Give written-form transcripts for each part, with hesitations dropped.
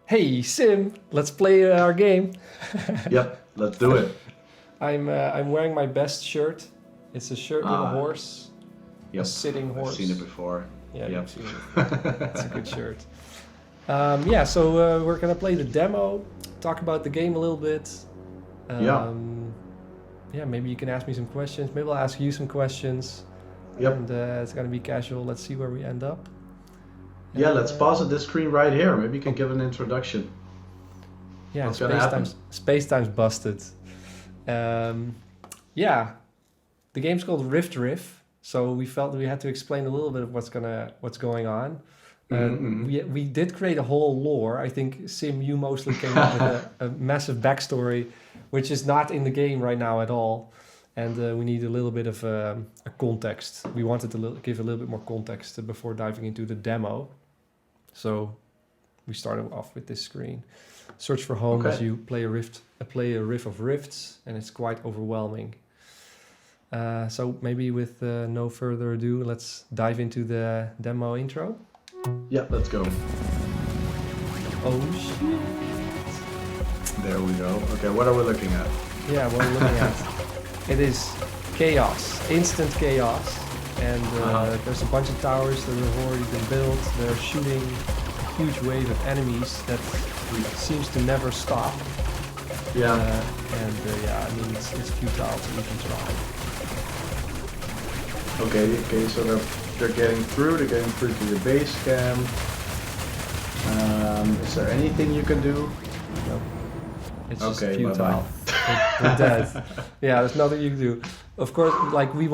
Hey Sim, let's play our game. Yep, let's do it. I'm wearing my best shirt. It's a shirt with a horse, Yep, a sitting horse. I've seen it before. Yeah, Yep. you've seen it before. It's a good shirt. Yeah, so we're gonna play the demo, talk about the game a little bit. Yeah, maybe you can ask me some questions. Maybe I'll ask you some questions. Yep. And it's gonna be casual. Let's see where we end up. Yeah, let's pause at this screen right here. Maybe you can give an introduction. Yeah, What's gonna happen? Space-time's busted. Yeah, the game's called Rift Riff, so we felt that we had to explain a little bit of what's going on. We did create a whole lore. I think Sim, you mostly came up with a massive backstory, which is not in the game right now at all. And we need a little bit of a context. We wanted to give a little bit more context before diving into the demo. So we started off with this screen. Search for home as you play a riff of rifts, and it's quite overwhelming. So maybe with no further ado, let's dive into the demo intro. Yeah, let's go. Oh shit! There we go. Okay, what are we looking at? Yeah, what we're looking at. It is chaos, instant chaos, and there's a bunch of towers that have already been built. They're shooting a huge wave of enemies that seems to never stop. Yeah. Yeah, I mean it's futile to even try. Okay, so they're getting through. They're getting through to the base camp. Is there anything you can do? No. It's just Okay, futile. bye-bye. We're dead. Yeah, there's nothing you can do. Of course, like we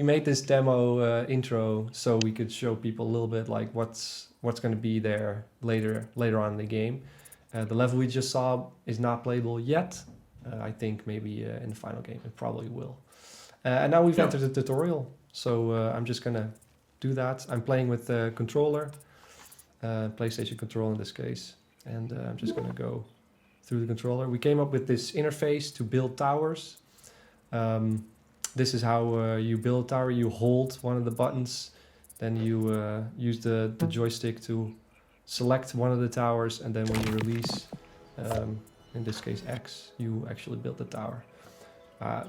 made this demo intro so we could show people a little bit like what's going to be there later on in the game. The level we just saw is not playable yet. I think maybe in the final game it probably will. And now we've entered the tutorial, so I'm just gonna do that. I'm playing with the controller, PlayStation controller in this case, and I'm just gonna go through the controller. We came up with this interface to build towers. This is how you build a tower. You hold one of the buttons, then you use the joystick to select one of the towers, and then when you release, in this case X, you actually build the tower.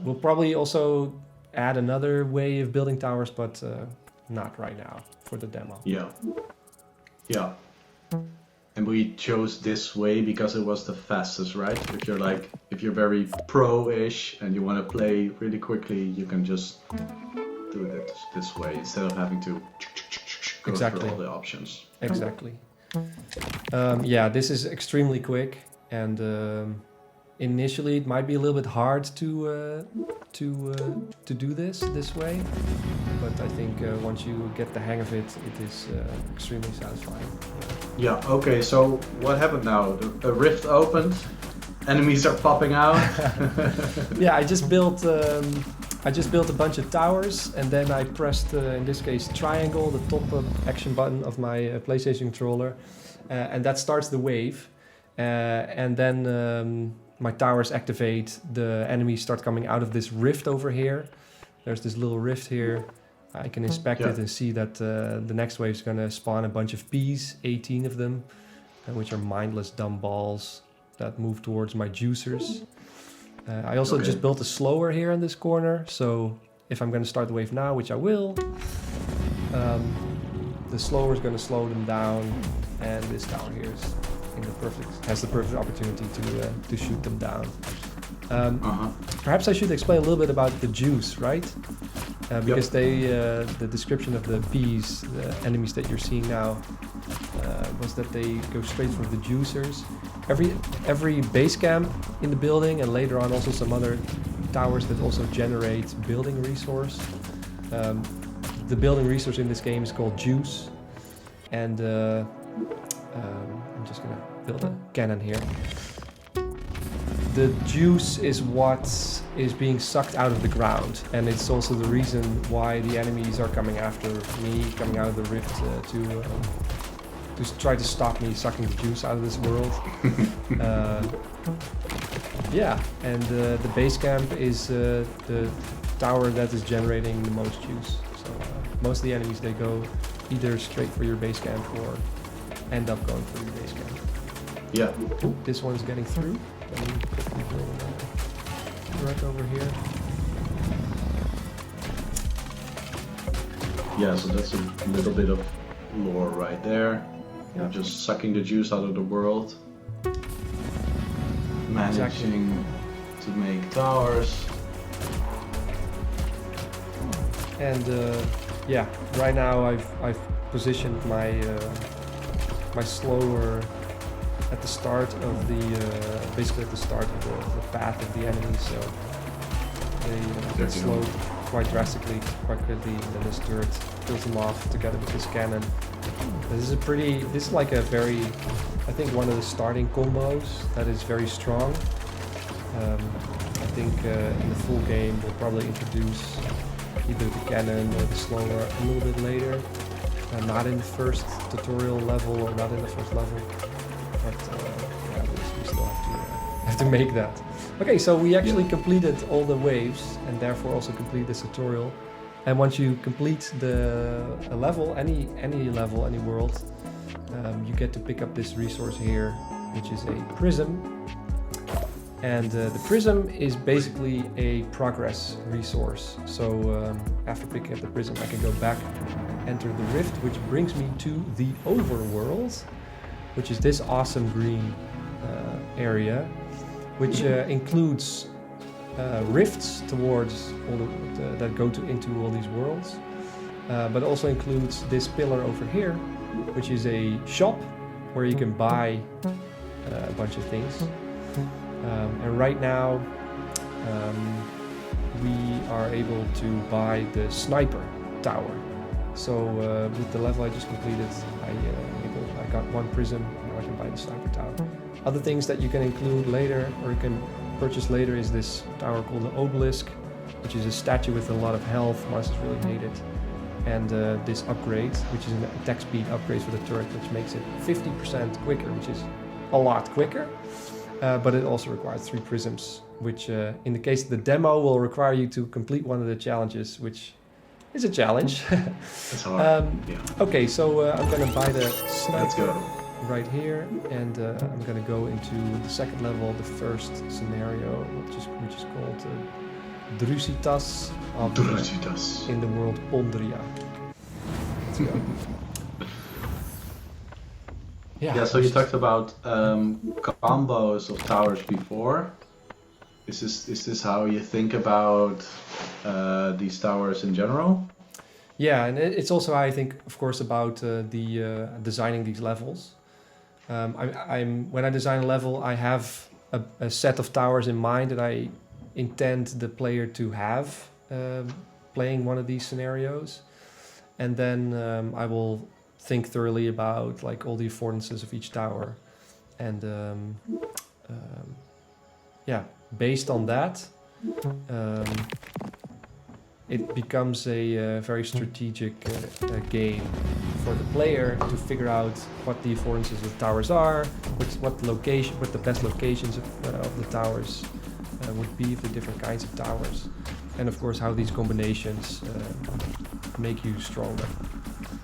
We'll probably also add another way of building towers, but not right now for the demo. Yeah. And we chose this way because it was the fastest, right? If you're very pro-ish and you want to play really quickly, you can just do it this way instead of having to go through all the options. Exactly. Yeah, this is extremely quick, and initially it might be a little bit hard to do this way, but I think once you get the hang of it, it is extremely satisfying. Yeah. Okay. So what happened now? The rift opened. Enemies are popping out. Yeah, I just built a bunch of towers, and then I pressed, in this case, triangle, the top action button of my PlayStation controller, and that starts the wave. And then my towers activate. The enemies start coming out of this rift over here. There's this little rift here. I can inspect it and see that the next wave is going to spawn a bunch of bees, 18 of them, which are mindless dumb balls that move towards my juicers. I also just built a slower here in this corner, so if I'm going to start the wave now, which I will, the slower is going to slow them down, and this tower here is has the perfect opportunity to shoot them down. Perhaps I should explain a little bit about the juice, right? Because the description of the bees, the enemies that you're seeing now, was that they go straight from the juicers. Every base camp in the building, and later on also some other towers that also generate building resource. The building resource in this game is called juice, and I'm just gonna build a cannon here. The juice is what is being sucked out of the ground, and it's also the reason why the enemies are coming after me, coming out of the rift to try to stop me sucking the juice out of this world. Yeah, and the base camp is the tower that is generating the most juice. So most of the enemies, they go either straight for your base camp or end up going for your base camp. Yeah. Ooh, this one's getting through. Let me build a turret over here. Yeah, so that's a little bit of lore right there. Yeah. You're just sucking the juice out of the world. Managing to make towers. And yeah, right now I've positioned my my slower at the start of the basically at the start of the path of the enemy, so they slow quite drastically, quite quickly, and then this turret kills them off together with this cannon. This is like a very, I think one of the starting combos that is very strong. I think in the full game we'll probably introduce either the cannon or the slower a little bit later. Not in the first tutorial level or not in the first level, but yeah, we still have to make that. Okay, so we actually completed all the waves and therefore also complete this tutorial. And once you complete a level, any level, any world, you get to pick up this resource here, which is a prism. And the prism is basically a progress resource. So after picking up the prism, I can go back, enter the rift, which brings me to the overworld, which is this awesome green area, which includes rifts towards all that go into all these worlds, but also includes this pillar over here, which is a shop where you can buy a bunch of things. And right now we are able to buy the sniper tower. So with the level I just completed, I got one prism, now I can buy the sniper tower. Other things that you can include later, or you can purchase later, is this tower called the obelisk, which is a statue with a lot of health. Monsters really hate it. And this upgrade, which is an attack speed upgrade for the turret, which makes it 50% quicker, which is a lot quicker. But it also requires 3 prisms, which in the case of the demo will require you to complete one of the challenges, which is a challenge. It's hard. Yeah. Okay, so I'm gonna buy the sniper. Let's go. Right here, and I'm gonna go into the second level, the first scenario, which is called Drusitas in the world Pondria. Let's go. Yeah, so you talked about combos of towers before. Is this how you think about these towers in general? Yeah, and it's also how I think, of course, about designing these levels. When I design a level, I have a set of towers in mind that I intend the player to have playing one of these scenarios, and then I will think thoroughly about like all the affordances of each tower, and yeah, based on that, it becomes a very strategic game for the player to figure out what the affordances of towers are, what the best locations of the towers would be for different kinds of towers, and of course how these combinations make you stronger.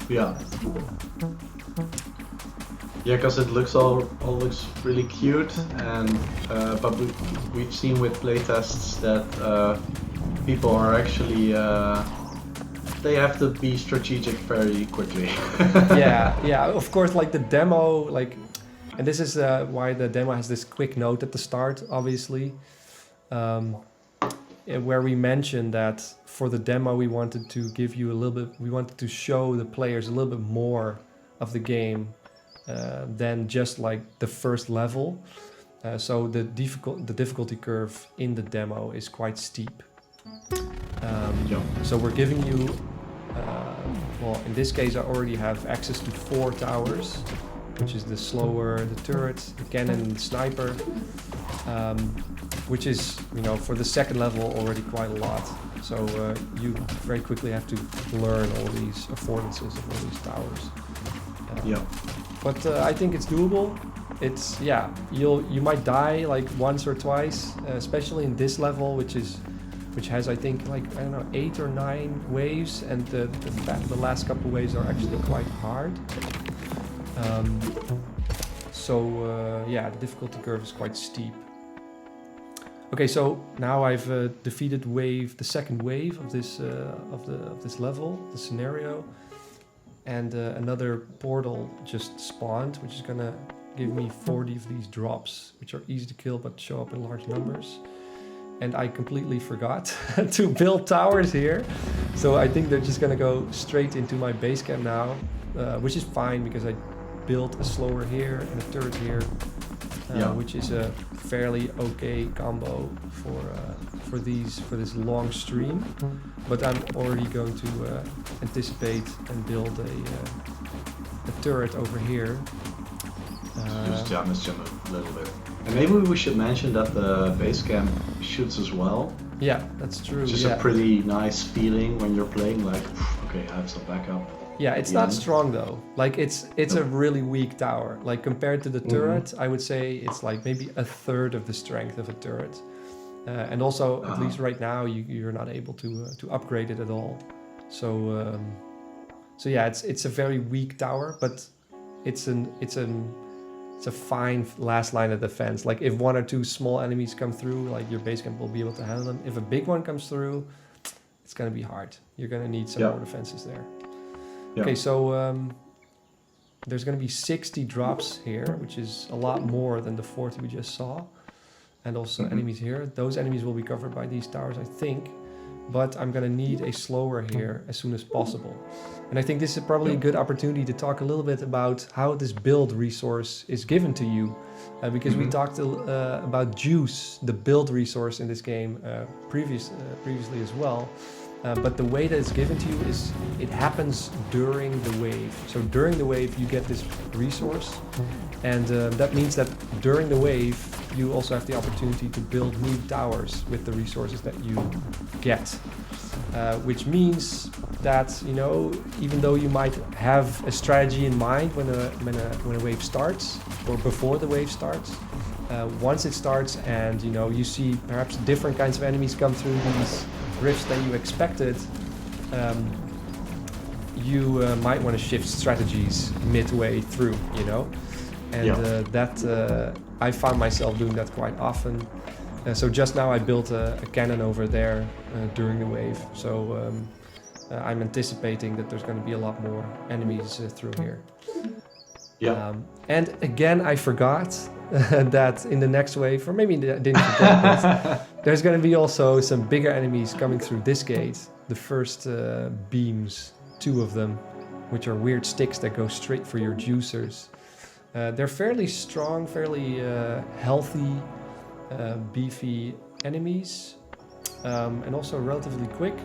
Yeah. Yeah, because it looks all looks really cute, and but we've seen with playtests that people are actually they have to be strategic very quickly. yeah. Of course, like the demo, and this is why the demo has this quick note at the start, obviously, where we mentioned that for the demo we wanted to give you a little bit, we wanted to show the players a little bit more of the game than just like the first level. So the difficulty curve in the demo is quite steep. So we're giving you, well, in this case I already have access to 4 towers, which is the slower, the turret, the cannon, and the sniper, which is, you know, for the second level already quite a lot. So you very quickly have to learn all these affordances of all these towers. But I think it's doable. It's, yeah, you might die like once or twice, especially in this level, which has, I think, like, I don't know, 8 or 9 waves, and the last couple waves are actually quite hard. So yeah, the difficulty curve is quite steep. Okay, so now I've defeated the second wave of this of this level, the scenario, and another portal just spawned, which is gonna give me 40 of these drops, which are easy to kill but show up in large numbers. And I completely forgot to build towers here, so I think they're just gonna go straight into my base camp now, which is fine because I built a slower here and a turret here, which is a fairly okay combo for this long stream. But I'm already going to anticipate and build a turret over here. Just damage them a little bit. And maybe we should mention that the base camp shoots as well. Yeah, that's true. It's just a pretty nice feeling when you're playing, like, okay, I have some backup. Yeah, it's not strong though. Like it's a really weak tower. Like compared to the turret, I would say it's like maybe a third of the strength of a turret. And also, at least right now, you're not able to upgrade it at all. So so yeah, it's a very weak tower, but it's a fine last line of defense. Like if one or two small enemies come through, like your base camp will be able to handle them. If a big one comes through, it's gonna be hard. You're gonna need some more defenses there. Yeah. Okay, so there's gonna be 60 drops here, which is a lot more than the 40 we just saw. And also enemies here. Those enemies will be covered by these towers, I think. But I'm gonna need a slower here as soon as possible. And I think this is probably a good opportunity to talk a little bit about how this build resource is given to you. Because we talked about juice, the build resource in this game previously as well. But the way that it's given to you is it happens during the wave. So during the wave you get this resource. And that means that during the wave you also have the opportunity to build new towers with the resources that you get. Which means that, you know, even though you might have a strategy in mind when a wave starts or before the wave starts, once it starts and you see perhaps different kinds of enemies come through these rifts than you expected, you might want to shift strategies midway through, and that I found myself doing that quite often. So just now I built a cannon over there during the wave, so I'm anticipating that there's going to be a lot more enemies through here. And again, I forgot that in the next wave, or maybe I didn't forget, but there's going to be also some bigger enemies coming through this gate. The first beams, 2 of them, which are weird sticks that go straight for your juicers. They're fairly strong, fairly healthy, beefy enemies, and also relatively quick.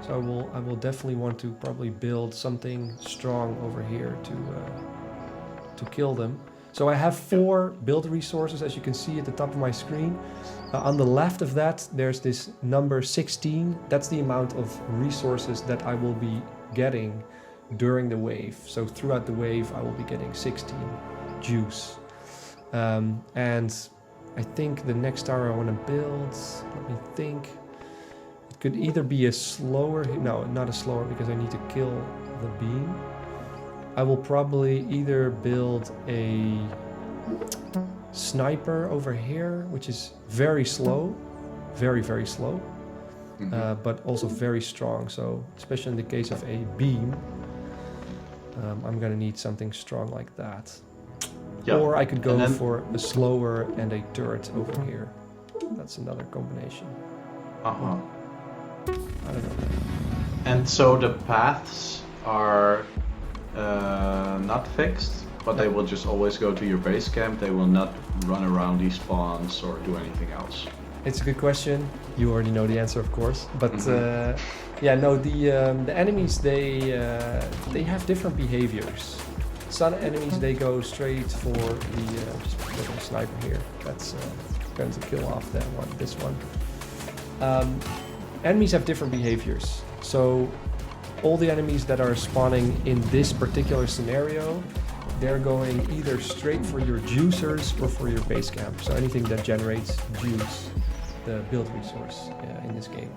So I will definitely want to probably build something strong over here to kill them. So I have 4 build resources, as you can see at the top of my screen. On the left of that, there's this number 16. That's the amount of resources that I will be getting during the wave. So throughout the wave, I will be getting 16 juice. And I think the next tower I want to build, let me think. It could either be a slower, no, not a slower, because I need to kill the beam. I will probably either build a sniper over here, which is very slow, very, very slow, but also very strong. So especially in the case of a beam, I'm gonna need something strong like that. Or I could go for a slower and a turret over here. That's another combination. I don't know. And so the paths are not fixed, but they will just always go to your base camp. They will not run around these spawns or do anything else. It's a good question. You already know the answer, of course. But yeah, no, the enemies, they have different behaviors. Some enemies, they go straight for the just put a sniper here. That's going to kill off that one. This one. Enemies have different behaviors. So all the enemies that are spawning in this particular scenario, they're going either straight for your juicers or for your base camp. So anything that generates juice, the build resource in this game.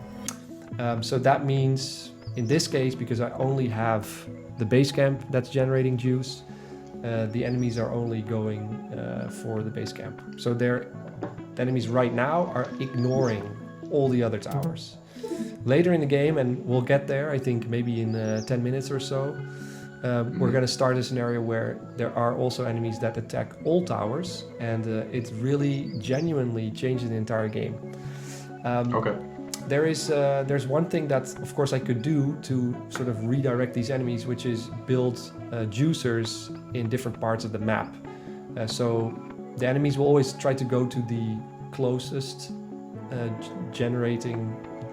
So that means, in this case, because I only have the base camp that's generating juice, the enemies are only going for the base camp. So the enemies right now are ignoring all the other towers. Later in the game, and we'll get there, I think maybe in 10 minutes or so, we're going to start a scenario where there are also enemies that attack all towers, and it really genuinely changes the entire game. Okay. There's one thing that, of course, I could do to sort of redirect these enemies, which is build juicers in different parts of the map. So the enemies will always try to go to the closest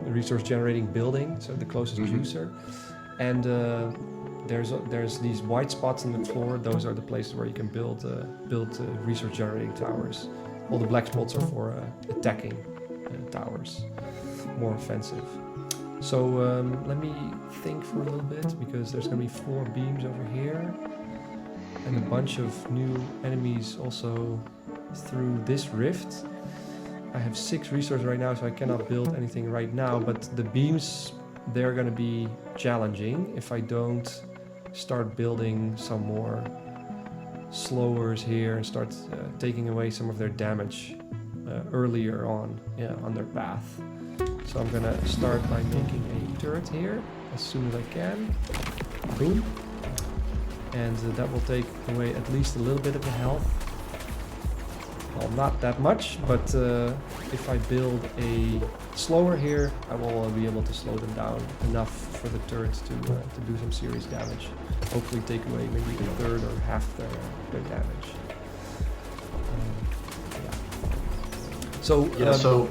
resource generating building, so the closest juicer, and there's these white spots in the floor. Those are the places where you can build resource generating towers. All the black spots are for attacking towers, more offensive. So let me think for a little bit, because there's going to be 4 beams over here and a bunch of new enemies also through this rift. I have 6 resources right now, so I cannot build anything right now, but the beams, they're going to be challenging if I don't start building some more slowers here and start taking away some of their damage earlier on their path. So I'm going to start by making a turret here as soon as I can. Boom. And that will take away at least a little bit of the health. Well, not that much, but if I build a slower here, I will be able to slow them down enough for the turrets to do some serious damage. Hopefully take away maybe a third or half their damage. Yeah. So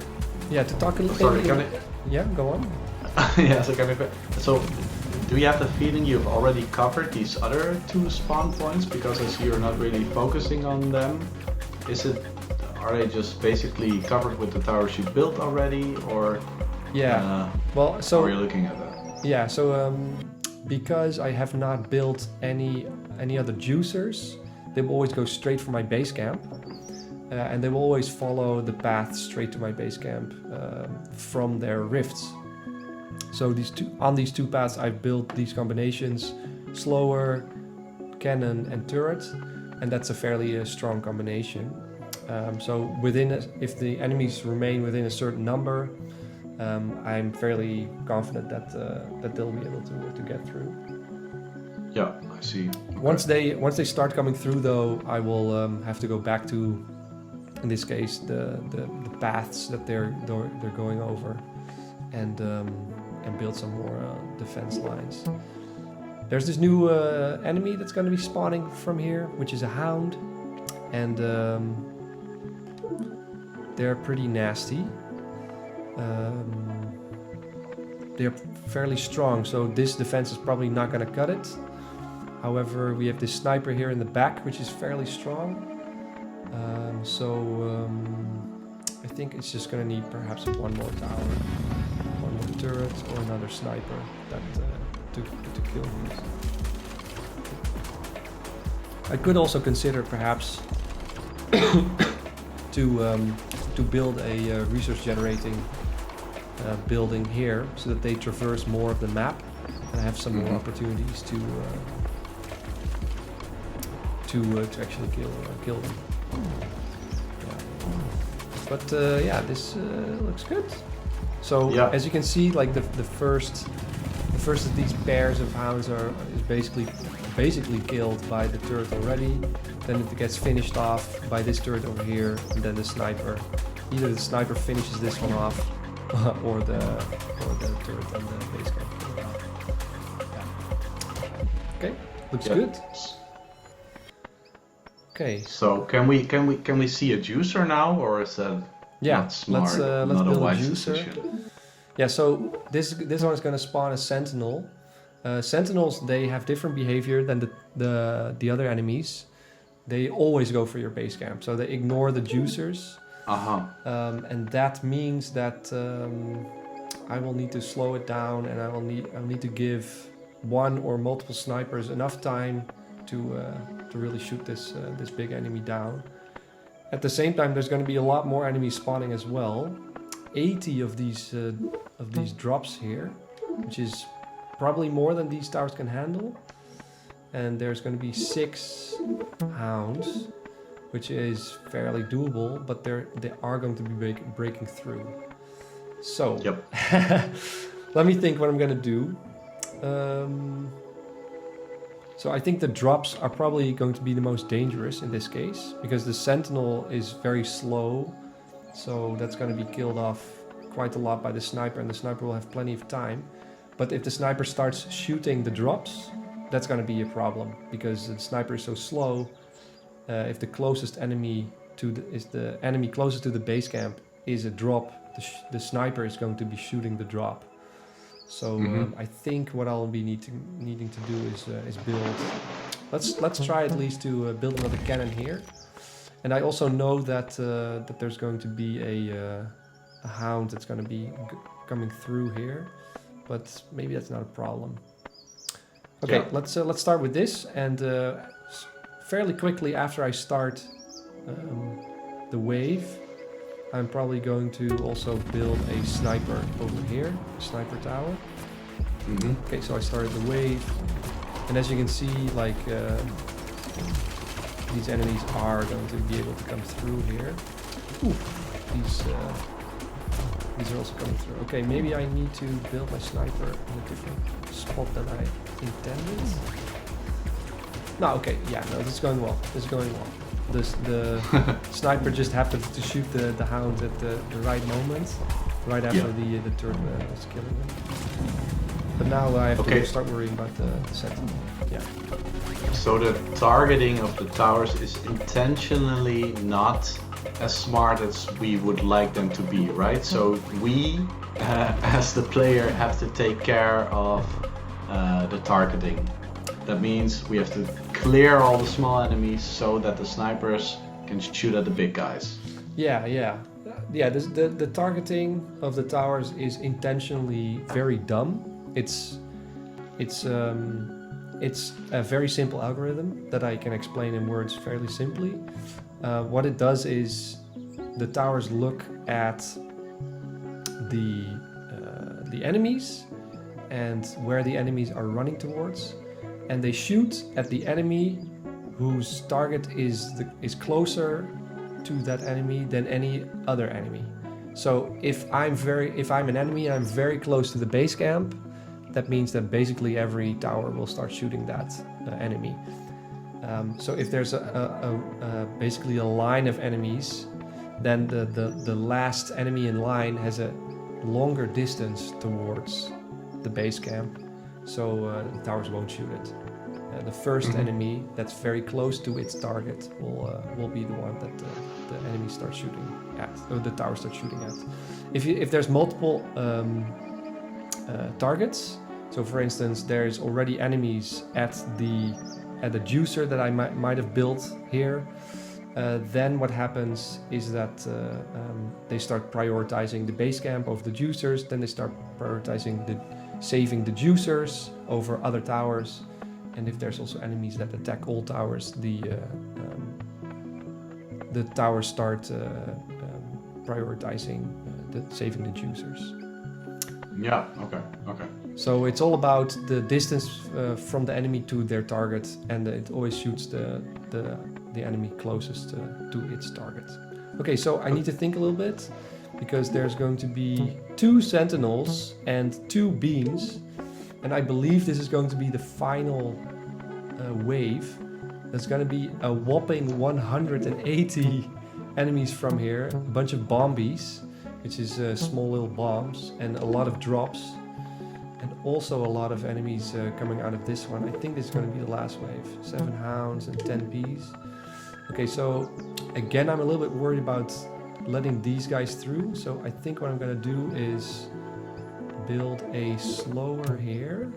to talk a little sorry, bit. Yeah, go on. Yeah, so do you have the feeling you've already covered these other 2 spawn points, because I see you're not really focusing on them? Are they just basically covered with the towers you built already, or well, so how are you looking at that? Yeah, so because I have not built any other juicers, they will always go straight for my base camp, and they will always follow the path straight to my base camp from their rifts. So on these two paths, I've built these combinations: slower, cannon, and turret, and that's a fairly strong combination. So if the enemies remain within a certain number, I'm fairly confident that they'll be able to get through. Yeah, I see. Okay. Once they start coming through, though, I will have to go back to, in this case, the paths that they're going over, and build some more defense lines. There's this new enemy that's going to be spawning from here, which is a hound, and they're pretty nasty. They're fairly strong, so this defense is probably not going to cut it. However, we have this sniper here in the back, which is fairly strong. I think it's just going to need perhaps one more tower, one more turret, or another sniper to kill these. I could also consider perhaps to build a resource generating building here, so that they traverse more of the map and have some more opportunities to actually kill them. But this looks good. So as you can see, like the first of these pairs of hounds is basically killed by the turret already. Then it gets finished off by this turret over here, and then the sniper. Either the sniper finishes this one off, or the turret on the base camp. Okay, looks good. Okay. So can we see a juicer now, or is that not smart? Let's not build a wise a juicer. decision? Yeah, so this one is going to spawn a sentinel. Sentinels, they have different behavior than the other enemies. They always go for your base camp, so they ignore the juicers. And that means that I will need to slow it down, and I'll need to give one or multiple snipers enough time to really shoot this big enemy down. At the same time, there's going to be a lot more enemies spawning as well. 80 of these drops here, which is probably more than these towers can handle. and there's going to be 6 hounds, which is fairly doable, but they are going to be breaking through. So, Yep. let me think what I'm going to do. So I think the drops are probably going to be the most dangerous in this case, because the sentinel is very slow, so that's going to be killed off quite a lot by the sniper, and the sniper will have plenty of time. But if the sniper starts shooting the drops, that's going to be a problem, because the sniper is so slow. If the closest enemy is the enemy closest to the base camp is a drop, the sniper is going to be shooting the drop. So I think what I'll be needing to do is build. Let's try at least to build another cannon here. And I also know that that there's going to be a hound that's going to be coming through here, but maybe that's not a problem. Okay, yeah. Let's start with this, and fairly quickly after I start the wave, I'm probably going to also build a sniper over here, a sniper tower. Okay, so I started the wave, and as you can see, like these enemies are going to be able to come through here. Ooh, these are also coming through. Okay, maybe I need to build my sniper in a different spot than I intended. No, okay, yeah, no, this is going well. This is going well. The sniper just happened to shoot the hound at the right moment, right after the turret was killing him. But now I have to start worrying about the sentinel. Yeah. So the targeting of the towers is intentionally not as smart as we would like them to be, right? So we, as the player, have to take care of the targeting. That means we have to clear all the small enemies so that the snipers can shoot at the big guys. Yeah. The targeting of the towers is intentionally very dumb. It's a very simple algorithm that I can explain in words fairly simply. What it does is the towers look at the enemies and where the enemies are running towards, and they shoot at the enemy whose target is closer to that enemy than any other enemy. So if I'm an enemy and I'm very close to the base camp, that means that basically every tower will start shooting that enemy. So if there's basically a line of enemies, then the last enemy in line has a longer distance towards the base camp, so the towers won't shoot it. The first enemy that's very close to its target will be the one that the enemy starts shooting at, or the tower starts shooting at. If there's multiple targets, so for instance there's already enemies at the juicer that I might have built here, then what happens is that they start prioritizing the base camp over the juicers, then they start prioritizing saving the juicers over other towers, and if there's also enemies that attack all towers, the towers start prioritizing saving the juicers. Yeah, okay. So it's all about the distance from the enemy to their target, and it always shoots the enemy closest to its target. Okay, so I need to think a little bit, because there's going to be 2 sentinels and 2 beams, and I believe this is going to be the final wave. There's going to be a whopping 180 enemies from here, a bunch of bombies, which is small little bombs, and a lot of drops, and also a lot of enemies coming out of this one. I think this is going to be the last wave. 7 hounds and 10 bees. Okay, so again, I'm a little bit worried about letting these guys through, so I think what I'm going to do is build a slower here,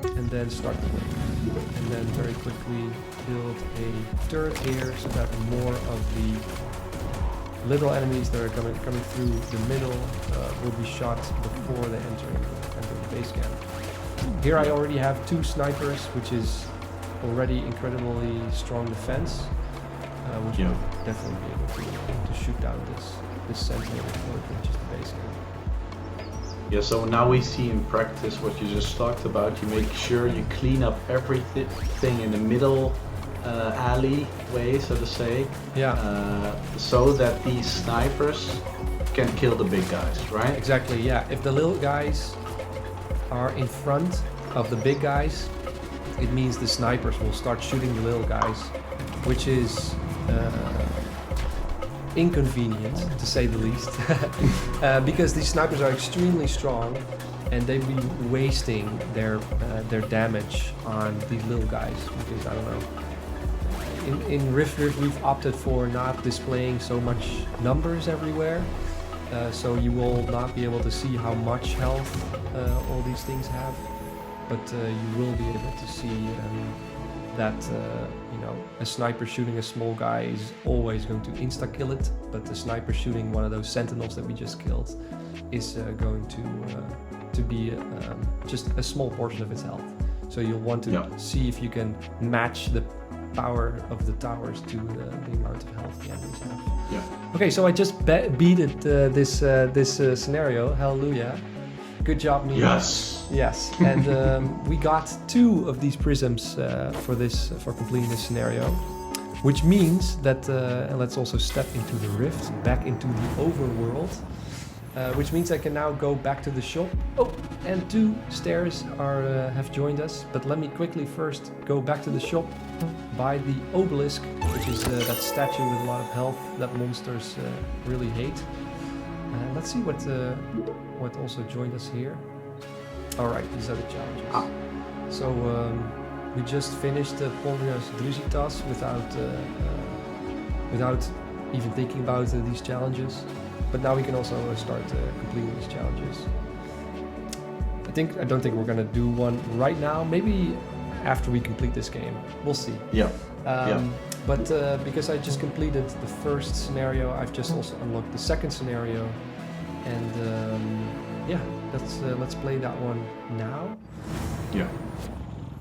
and then start the wave, and then very quickly build a turret here so that more of the little enemies that are coming through the middle will be shot before they enter the base camp. Here I already have 2 snipers, which is already incredibly strong defense, which will definitely be able to shoot down this sentinel before it reaches the base camp. Yeah, so now we see in practice what you just talked about. You make sure you clean up everything in the middle alleyway, so to say. Yeah. So that these snipers can kill the big guys, right? Exactly, yeah. If the little guys are in front of the big guys, it means the snipers will start shooting the little guys, which is inconvenient, to say the least, because these snipers are extremely strong, and they'd be wasting their damage on these little guys. Because I don't know. In Rift Riff, we've opted for not displaying so much numbers everywhere, so you will not be able to see how much health all these things have, but you will be able to see that you know, a sniper shooting a small guy is always going to insta-kill it, but the sniper shooting one of those sentinels that we just killed is going to be just a small portion of its health. So you'll want to see if you can match the power of the towers to the amount of health the enemies have. Yeah. Okay, so I just beat it this scenario. Hallelujah! Good job, me. Yes. Yes, and we got 2 of these prisms for completing this scenario, which means that and let's also step into the rift, back into the overworld, which means I can now go back to the shop. Oh, and 2 stairs have joined us, but let me quickly first go back to the shop, buy the obelisk, which is that statue with a lot of health that monsters really hate. Let's see what also joined us here. Alright, these are the challenges. So we just finished Pondrias Drusitas without even thinking about these challenges. But now we can also start completing these challenges. I don't think we're gonna do one right now. Maybe after we complete this game, we'll see. Yeah. But because I just completed the first scenario, I've just also unlocked the second scenario, and yeah, let's play that one now. Yeah.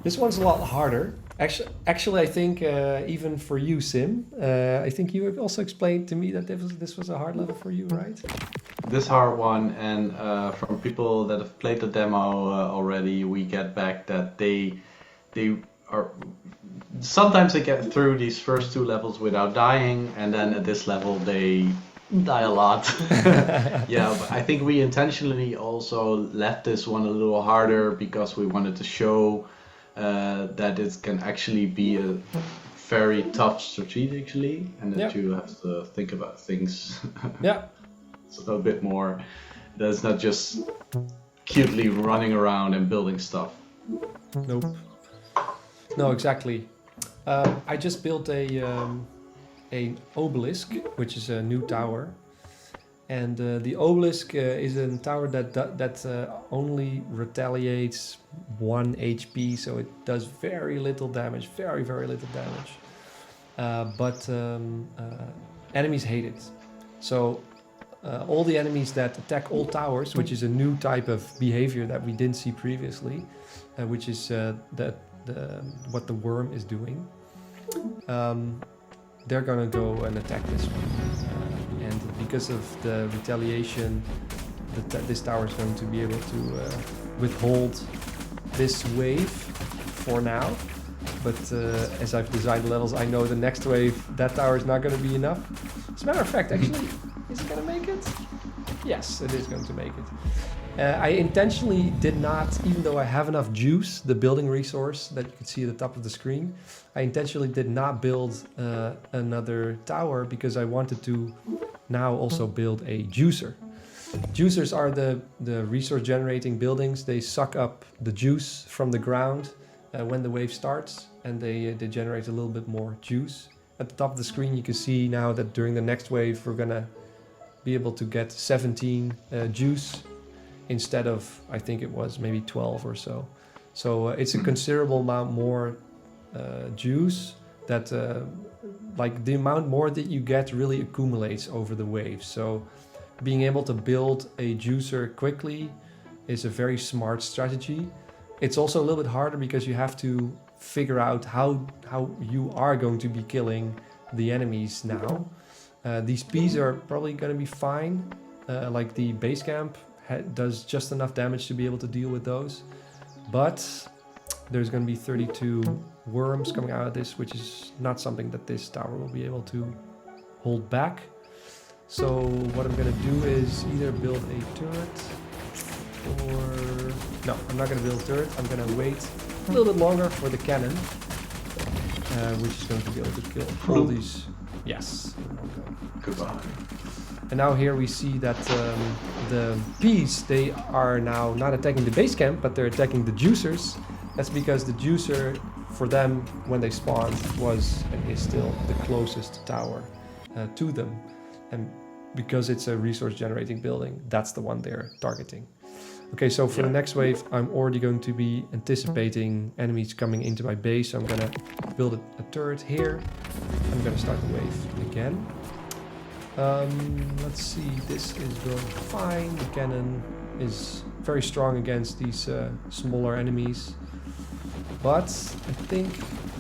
This one's a lot harder. Actually, I think even for you, Sim, I think you have also explained to me that this was a hard level for you, right? This hard one, and from people that have played the demo already, we get back that they are sometimes they get through these first 2 levels without dying, and then at this level they die a lot. Yeah, but I think we intentionally also left this one a little harder because we wanted to show that it can actually be a very tough strategically, and that you have to think about things so a bit more. That's not just cutely running around and building stuff. Nope. No, exactly. I just built an obelisk, which is a new tower, and the obelisk is a tower that only retaliates 1 HP, so it does very little damage, very little damage. But enemies hate it. So all the enemies that attack all towers, which is a new type of behavior that we didn't see previously, which is what the worm is doing. They're gonna go and attack this one, and because of the retaliation, this tower is going to be able to withhold this wave for now. But as I've designed the levels, I know the next wave, that tower is not going to be enough. As a matter of fact, actually, is it going to make it? Yes, it is going to make it. I intentionally did not, even though I have enough juice, the building resource that you can see at the top of the screen, I intentionally did not build another tower because I wanted to now also build a juicer. Juicers are the resource generating buildings. They suck up the juice from the ground when the wave starts, and they generate a little bit more juice. At the top of the screen you can see now that during the next wave we're gonna be able to get 17 juice instead of, I think it was maybe 12 or so. So it's a considerable amount more juice that like the amount more that you get really accumulates over the waves. So being able to build a juicer quickly is a very smart strategy. It's also a little bit harder because you have to figure out how you are going to be killing the enemies now. These P's are probably going to be fine. Like the base camp does just enough damage to be able to deal with those. But there's going to be 32 worms coming out of this, which is not something that this tower will be able to hold back. So what I'm going to do is either build a turret or... No, I'm not going to build a turret. I'm going to wait a little bit longer for the cannon, which is going to be able to kill all these... Yes. Goodbye. And now here we see that the bees, they are now not attacking the base camp, but they're attacking the juicers. That's because the juicer, for them, when they spawned, was and is still the closest tower to them. And because it's a resource generating building, that's the one they're targeting. Okay, so for the next wave, I'm already going to be anticipating enemies coming into my base. So I'm going to build a turret here. I'm going to start the wave again. Let's see, this is going fine. The cannon is very strong against these smaller enemies. But I think,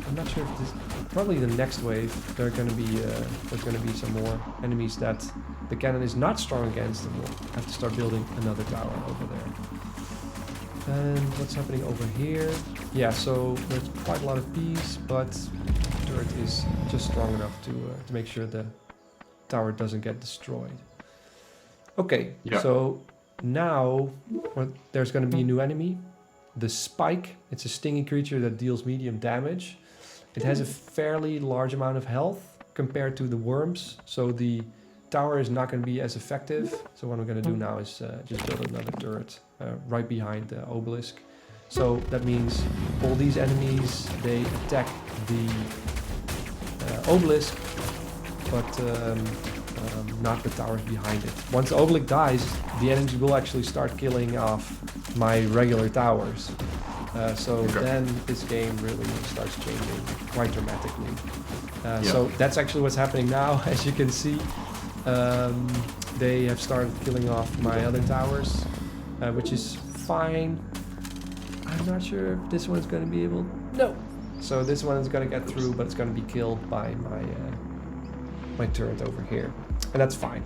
I'm not sure if this, probably the next wave, there's going to be some more enemies that the cannon is not strong against, and we'll have to start building another tower over there. And what's happening over here? Yeah, so there's quite a lot of bees, but the turret is just strong enough to make sure the tower doesn't get destroyed. Okay, so now there's going to be a new enemy. The spike, it's a stingy creature that deals medium damage. It has a fairly large amount of health compared to the worms, so the tower is not going to be as effective. So what I'm going to do now is just build another turret right behind the obelisk. So that means all these enemies, they attack the obelisk, but not the towers behind it. Once the obelisk dies, the enemies will actually start killing off my regular towers. Then this game really starts changing quite dramatically. So that's actually what's happening now. As you can see, they have started killing off my other towers, which is fine. I'm not sure if this one's going to be able... No! So this one is going to get through, but it's going to be killed by my turret over here. And that's fine.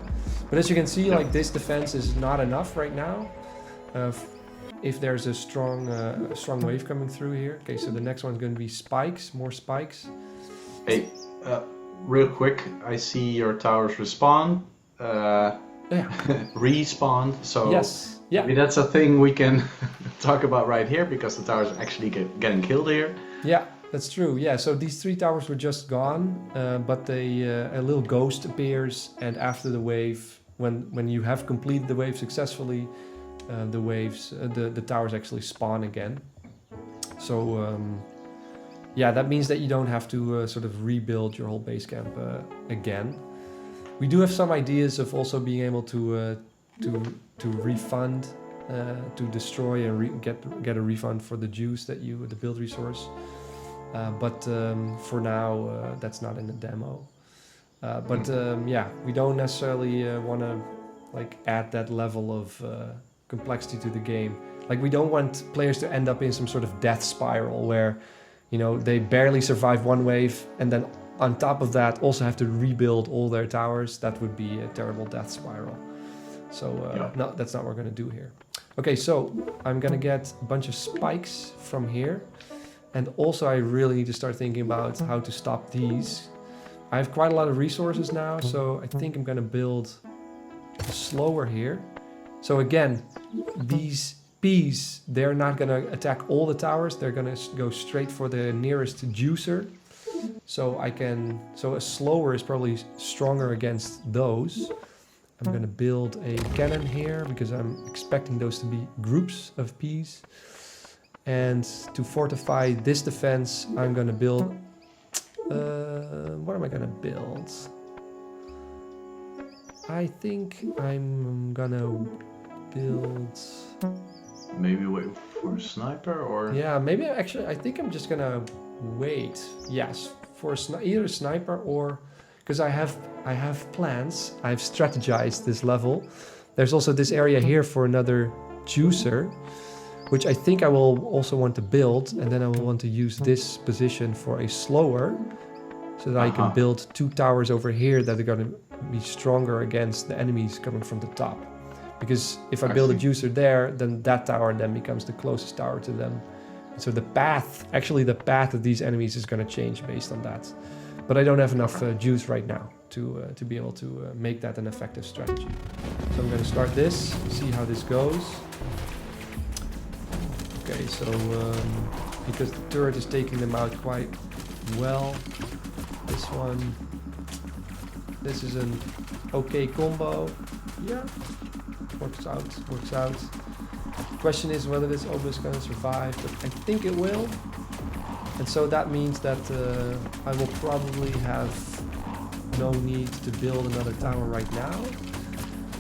But as you can see, like, this defense is not enough right now. If there's a strong wave coming through here. Okay, so the next one's going to be spikes, more spikes. Hey, real quick, I see your towers respawn. Respawn. So yes, yeah. Maybe that's a thing we can talk about right here, because the towers actually getting killed here. Yeah, that's true. Yeah, so these 3 towers were just gone, but a little ghost appears, and after the wave, when you have completed the wave successfully, the towers actually spawn again. So yeah, that means that you don't have to sort of rebuild your whole base camp again. We do have some ideas of also being able to refund, to destroy and get a refund for the juice that the build resource. But for now, that's not in the demo. Yeah, we don't necessarily want to like add that level of complexity to the game. Like, we don't want players to end up in some sort of death spiral where, you know, they barely survive one wave and then on top of that also have to rebuild all their towers. That would be a terrible death spiral. So no, that's not what we're going to do here. Okay, so I'm going to get a bunch of spikes from here. And also I really need to start thinking about how to stop these. I have quite a lot of resources now, so I think I'm going to build slower here. So again, these bees, they're not going to attack all the towers. They're going to go straight for the nearest juicer. So a slower is probably stronger against those. I'm going to build a cannon here because I'm expecting those to be groups of bees. And to fortify this defense, I'm going to build... what am I going to build? I think I'm going to build... Maybe wait for a sniper, or... Yeah, maybe actually, I think I'm just going to wait. Yes, for either a sniper or... Because I have plans. I've strategized this level. There's also this area here for another juicer, which I think I will also want to build, and then I will want to use this position for a slower, so that I can build 2 towers over here that are going to be stronger against the enemies coming from the top. Because if I build a juicer there, then that tower then becomes the closest tower to them. So the path of these enemies is going to change based on that. But I don't have enough juice right now to be able to make that an effective strategy. So I'm going to start this, see how this goes. Okay, so because the turret is taking them out quite well. This is an okay combo. Yeah, works out. Question is whether this obelisk is going to survive, but I think it will. And so that means that I will probably have no need to build another tower right now.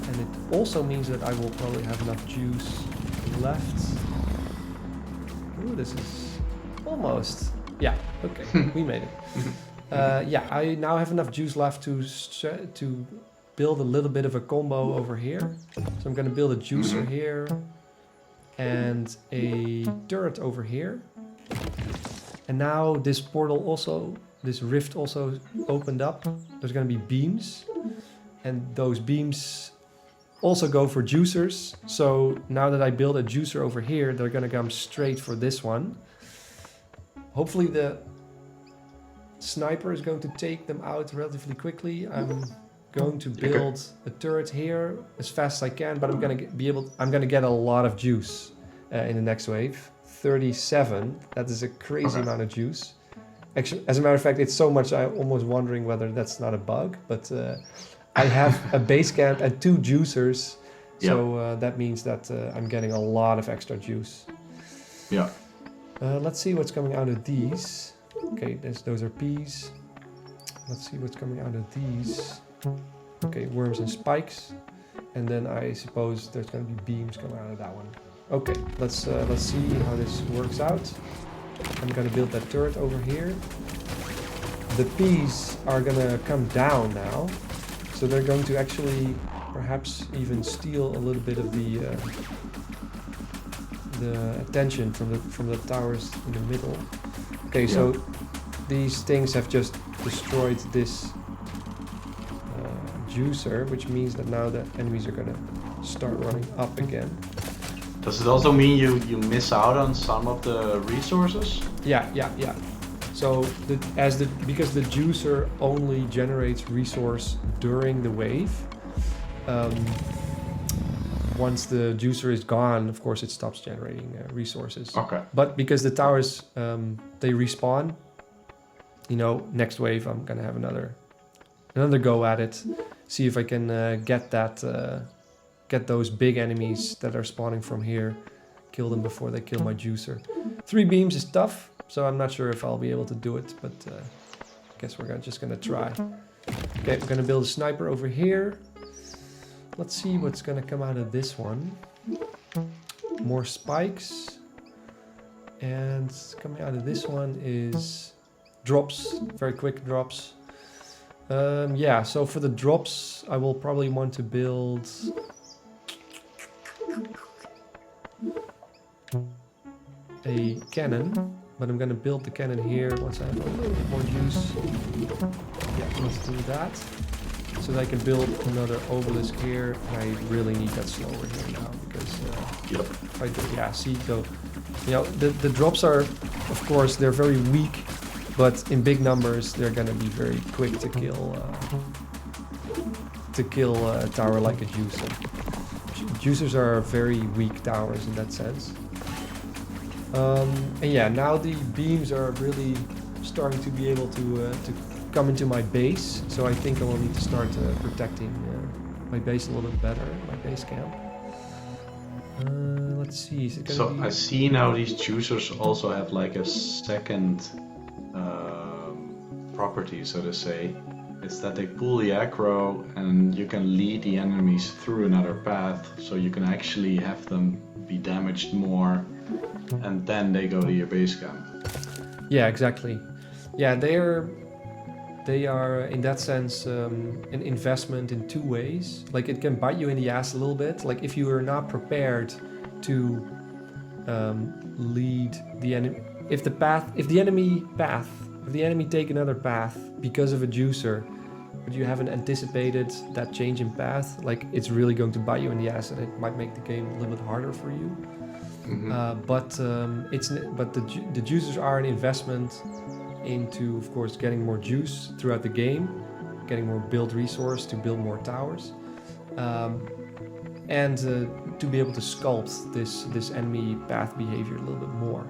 And it also means that I will probably have enough juice left. Ooh, this is almost... Yeah, okay, we made it. Yeah, I now have enough juice left to build a little bit of a combo over here. So I'm going to build a juicer here and a turret over here. And now this portal also, this rift also opened up. There's going to be beams, and those beams also go for juicers. So now that I build a juicer over here, they're going to come straight for this one. Hopefully the sniper is going to take them out relatively quickly. I'm going to build a turret here as fast as I can, but I'm going to get a lot of juice in the next wave. 37, that is a crazy amount of juice. Actually, as a matter of fact, it's so much I'm almost wondering whether that's not a bug, but I have a base camp and 2 juicers, so that means that I'm getting a lot of extra juice. Yeah. Let's see what's coming out of these. Okay, those are peas. Let's see what's coming out of these. Okay, worms and spikes. And then I suppose there's going to be beams coming out of that one. Okay, let's see how this works out. I'm going to build that turret over here. The peas are going to come down now. So they're going to actually perhaps even steal a little bit of the attention from the towers in the middle. Okay, so these things have just destroyed this juicer, which means that now the enemies are going to start running up again. Does it also mean you miss out on some of the resources? Yeah. So because the juicer only generates resource during the wave, once the juicer is gone, of course it stops generating resources. Okay. But because the towers they respawn, next wave I'm gonna have another go at it, see if I can get those big enemies that are spawning from here, kill them before they kill my juicer. 3 beams is tough, so I'm not sure if I'll be able to do it, but I guess we're just gonna try. Okay, we're gonna build a sniper over here. Let's see what's gonna come out of this one. More spikes. And coming out of this one is drops, very quick drops. Yeah, so for the drops, I will probably want to build a cannon, but I'm gonna build the cannon here once I have a little bit more juice. Yeah, let's do that. So that I can build another obelisk here. And I really need that slower here now because if I do, see, so the drops are, of course, they're very weak, but in big numbers they're gonna be very quick to kill a tower like a juicer. Juicers are very weak towers in that sense. And yeah, now the beams are really starting to be able to come into my base, so I think I will need to start protecting my base a little bit better, my base camp. Let's see, is it gonna be... I see now these juicers also have like a second property, so to say. It's that they pull the aggro and you can lead the enemies through another path, so you can actually have them be damaged more, and then they go to your base camp. Yeah, exactly. Yeah, they are in that sense an investment in 2 ways. Like, it can bite you in the ass a little bit. Like, if you are not prepared to lead the enemy, if the enemy take another path because of a juicer, but you haven't anticipated that change in path, like it's really going to bite you in the ass, and it might make the game a little bit harder for you. But the juicers are an investment into, of course, getting more juice throughout the game, getting more build resource to build more towers, and to be able to sculpt this enemy path behavior a little bit more.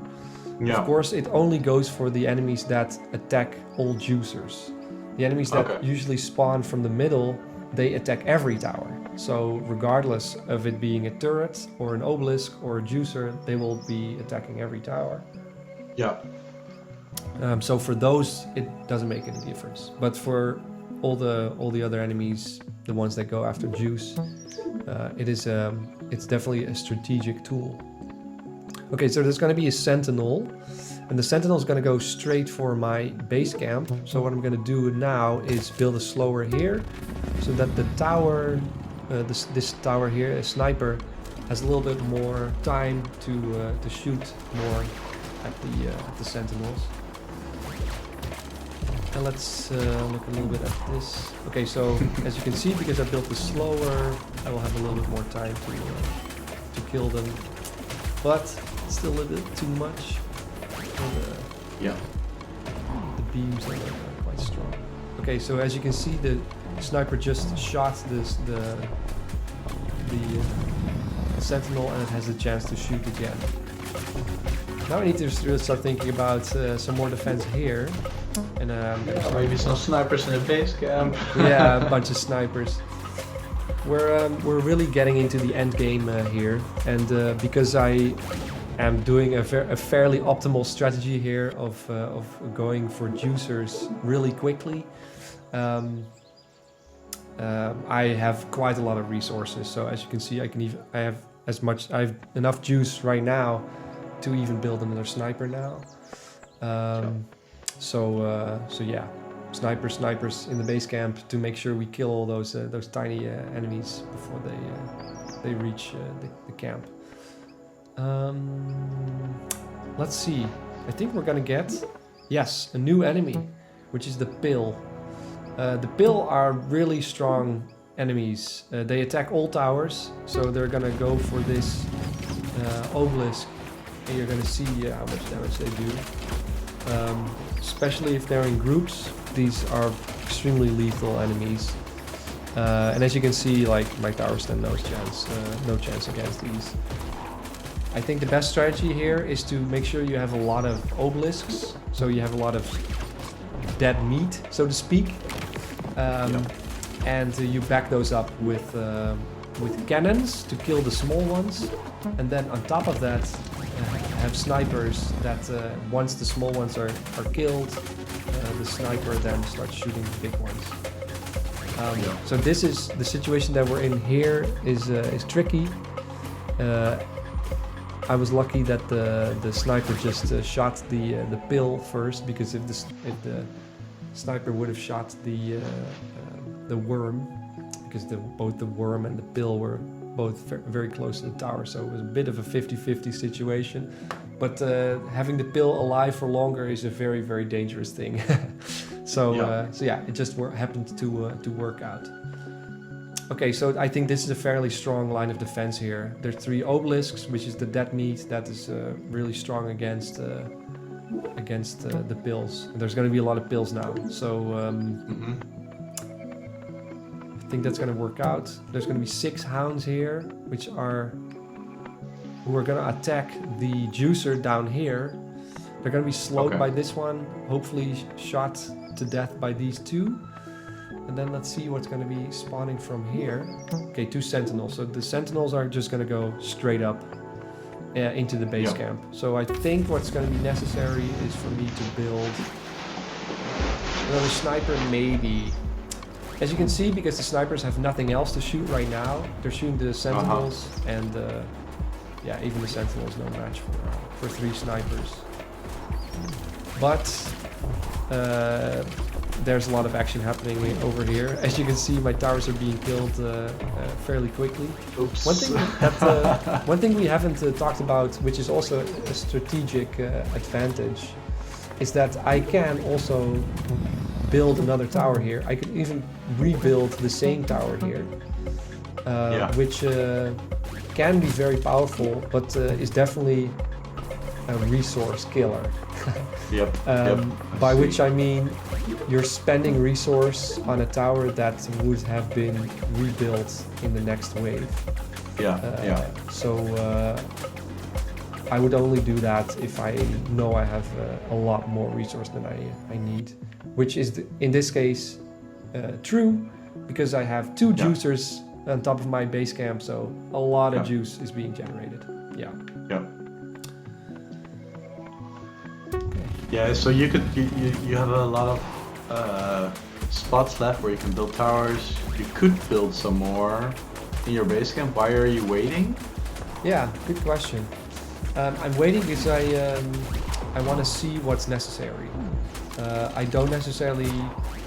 Yeah. Of course, it only goes for the enemies that attack all juicers. The enemies that usually spawn from the middle, they attack every tower. So regardless of it being a turret or an obelisk or a juicer, they will be attacking every tower. Yeah. So for those, it doesn't make any difference. But for all the other enemies, the ones that go after juice, it's definitely a strategic tool. Okay, so there's going to be a sentinel, and the sentinel is going to go straight for my base camp. So what I'm going to do now is build a slower here, so that the tower, this tower here, a sniper, has a little bit more time to shoot more at the sentinels. And let's look a little bit at this. Okay, so as you can see, because I built this slower, I will have a little bit more time to kill them. But still a little bit too much. And, the beams are quite strong. Okay, so as you can see, the sniper just shot the sentinel, and it has a chance to shoot again. Now I need to start thinking about some more defense here. And maybe some snipers in the base camp. Yeah, a bunch of snipers. We're really getting into the end game here, and because I am doing a fairly optimal strategy here of going for juicers really quickly, I have quite a lot of resources. So as you can see, I have enough juice right now to even build another sniper now. So yeah, snipers in the base camp to make sure we kill all those tiny enemies before they reach the camp. Let's see. I think we're gonna get a new enemy, which is the pill. The pill are really strong enemies. They attack all towers, so they're gonna go for this obelisk, and you're gonna see how much damage they do. Especially if they're in groups, these are extremely lethal enemies. And as you can see, like, my tower stand no chance against these. I think the best strategy here is to make sure you have a lot of obelisks, so you have a lot of dead meat, so to speak. And you back those up with cannons to kill the small ones, and then on top of that have snipers that once the small ones are killed, the sniper then starts shooting the big ones. So this is the situation that we're in here is tricky. I was lucky that the sniper just shot the pill first, because if the sniper would have shot the worm, because both the worm and the pill were both very close to the tower, so it was a bit of a 50-50 situation. But having the pill alive for longer is a very, very dangerous thing. So yeah, it just happened to work out. Okay, so I think this is a fairly strong line of defense here. There's 3 obelisks, which is the dead meat that is really strong against the pills. And there's going to be a lot of pills now, so I think that's going to work out. There's going to be 6 hounds here, who are going to attack the juicer down here. They're going to be slowed by this one, hopefully shot to death by these 2. And then let's see what's going to be spawning from here. Okay, 2 sentinels. So the sentinels are just going to go straight up into the base camp. So I think what's going to be necessary is for me to build another sniper, maybe. As you can see, because the snipers have nothing else to shoot right now, they're shooting the sentinels, and yeah, even the sentinel is no match for 3 snipers. But there's a lot of action happening over here. As you can see, my towers are being killed fairly quickly. Oops. One thing we haven't talked about, which is also a strategic advantage, is that I can also build another tower here. I could even rebuild the same tower here, which can be very powerful, but is definitely a resource killer. By which I mean you're spending resource on a tower that would have been rebuilt in the next wave. So I would only do that if I know I have a lot more resource than I need, which is in this case true, because I have 2 juicers on top of my base camp, so a lot of juice is being generated. Yeah, so you have a lot of spots left where you can build towers. You could build some more in your base camp. Why are you waiting? Yeah, good question. I'm waiting because I want to see what's necessary. I don't necessarily,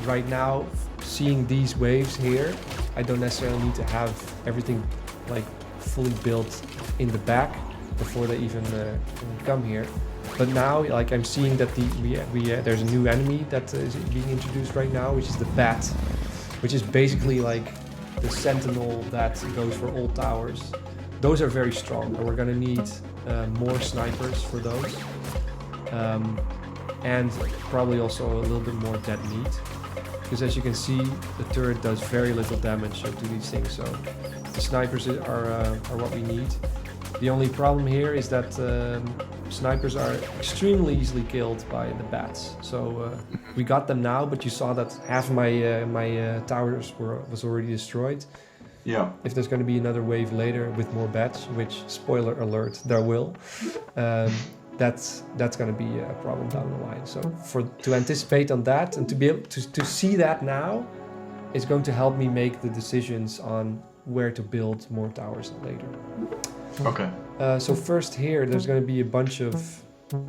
right now, seeing these waves here, I don't necessarily need to have everything like fully built in the back before they even come here. But now, like, I'm seeing that there's a new enemy that is being introduced right now, which is the bat, which is basically like the sentinel that goes for all towers. Those are very strong, and we're gonna need more snipers for those, and probably also a little bit more dead meat, because as you can see, the turret does very little damage to these things. So the snipers are what we need. The only problem here is that snipers are extremely easily killed by the bats. So we got them now, but you saw that half of my towers was already destroyed. Yeah. If there's going to be another wave later with more bats, which, spoiler alert, there will, that's going to be a problem down the line. So to anticipate on that and to be able to see that now is going to help me make the decisions on where to build more towers later. Okay. So first here, there's going to be a bunch of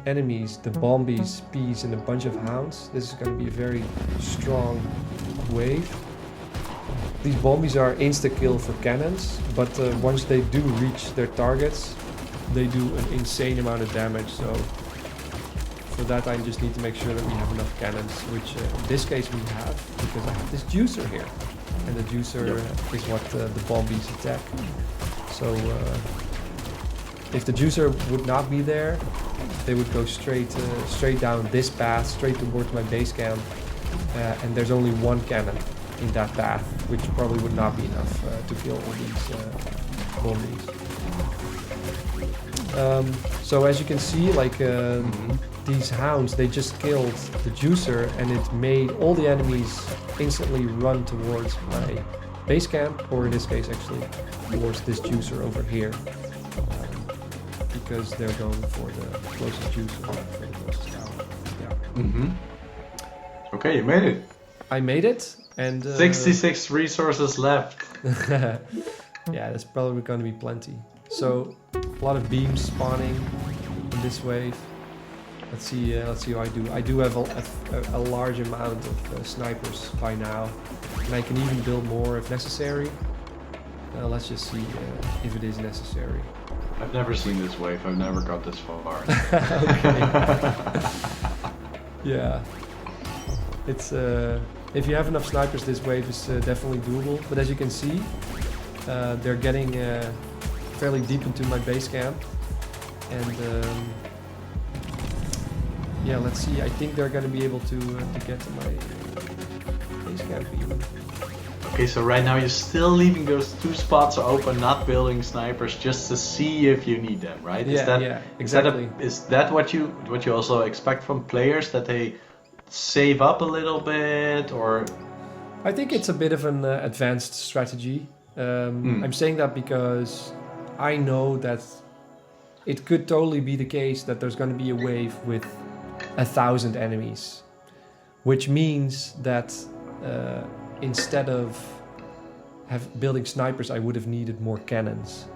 enemies, the bombies, bees, and a bunch of hounds. This is going to be a very strong wave. These bombies are insta-kill for cannons, but once they do reach their targets, they do an insane amount of damage. So for that, I just need to make sure that we have enough cannons, which in this case we have, because I have this juicer here. And the juicer is what the bombies attack. So if the juicer would not be there, they would go straight down this path, straight towards my base camp, and there's only one cannon in that path, which probably would not be enough to kill all these bombies. So as you can see, like these hounds, they just killed the juicer, and it made all the enemies instantly run towards my base camp, or in this case actually towards this juicer over here, because they're going for the closest juicer, not for the closest tower. Yeah. Okay, you made it. I made it, and 66 resources left. Yeah, that's probably going to be plenty. So a lot of beams spawning in this wave. Let's see how I do. I do have a large amount of snipers by now, and I can even build more if necessary. Let's just see if it is necessary. I've never seen this wave. I've never got this far. Yeah. It's if you have enough snipers, this wave is definitely doable. But as you can see, they're getting fairly deep into my base camp, and yeah, let's see. I think they're going to be able to get to my base camp even. Okay, so right now you're still leaving those 2 spots open, not building snipers, just to see if you need them, right? Yeah, exactly. Is that what you also expect from players, that they save up a little bit, or? I think it's a bit of an advanced strategy. I'm saying that because I know that it could totally be the case that there's going to be a wave with 1,000 enemies, which means that instead of building snipers, I would have needed more cannons.